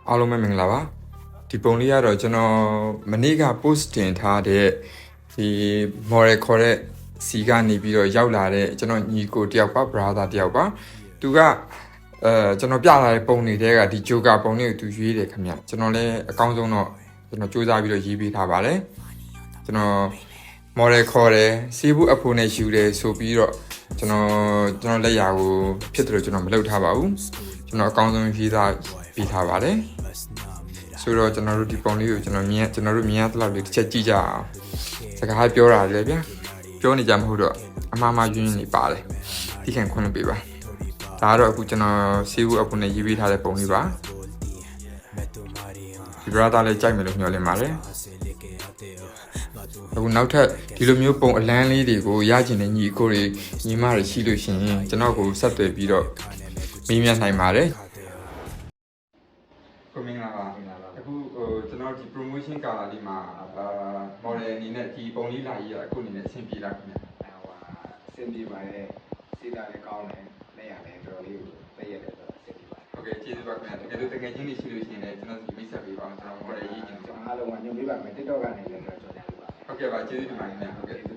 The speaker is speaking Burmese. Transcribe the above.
အားလုံးပဲမင်္ဂလာပါဒီပုံလေးကတော့ကျွန်တော်မနေ့က post တင်ထားတဲ့ဒီ model ခေါ်တဲ့စီကနေပြီးတော့ရောက်လာတဲ့ကျွန်တော်ညီကိုတယောက်ပါ brother တယောက်ပါသူကကျွန်တော်ပြလာတဲ့ပုံတွေတဲကဒီ Joker ပုံလေးကိုသူရွေးတယ်ခင်ဗျကျွန်တော်လည်းအကောင်းဆုံးတော့ကျွန်တော်စူးစမ်းပြီးတော့ရေးပေးထားပါတယ်ကျွန်တော် model ခေါ်တယ်စီးဘူးအဖိုးနဲ့ယူတယ်ဆိုပြီးတော့ကျွန်တော်လက်ရာကိုဖြစ်တယ်လို့ကျွန်တော်မလုပ်ထားပါဘူးကျွန်တော်အကောင်းဆုံးရေးသားပေးထားပါတယ်ဆိုတော့ကျွန်တော်တို့ဒီပုံလေးကိုကျွန်တော်တို့မြင်ရတဲ့လောက်လေးတစ်ချက်ကြည့်ကြအောင်စကားပြောတာလေဗျာပြောနေကြမဟုတ်တော့အမှားမှားယွင်းနေပါတယ်ဒီခံခွင့်ပေးပါဒါကတော့အခုကျွန်တော်စီးဘူးအဖိုးနဲ့ရေးပေးထားတဲ့ပုံလေးပါဒီ brother လေးကြိုက်မယ်လို့မျှော်လင့်ပါတယ်အခုနောက်ထပ်ဒီလိုမျိုးပုံအလန်းလေးတွေကိုရကျင်တဲ့ညီကိုတွေညီမတွေရှိလို့ရှိရင်ကျွန်တော်ကိုဆက်သွယ်ပြီးတော့မေးမြန်းနိုင်ပါတယ်ကိုမင်္ဂလာပါအခုကျွန်တော်ဒီ promotion ကာလာလေးမှာmodel အနေနဲ့ဒီပုံလေးလာရေးရအခုအနေနဲ့အဆင်ပြေလားခင်ဗျာအဆင်ပြေပါတယ်စေတာလည်းကောင်းတယ်လက်ရလည်းတော်တော်လေးကိုသိရတယ်ဆိုတော့အဆင်ပြေပါတယ်ဟုတ်ကဲ့ကျေးဇူးပါခင်ဗျာတကယ်လို့တကယ်ချင်းနေရှိလို့ရှိရင်လည်းကျွန်တော်ဒီမိတ်ဆက်ပေးပါအောင်ကျွန်တော် model ရေးခြင်းကျွန်တော်အားလုံးကညွှန်ပေးပါမယ် TikTok ကနေလည်းကျွန်တော်ကြော်ကြပေးပါဟုတ်ကဲ့ပါကျေးဇူးတင်ပါတယ်ခင်ဗျာဟုတ်ကဲ့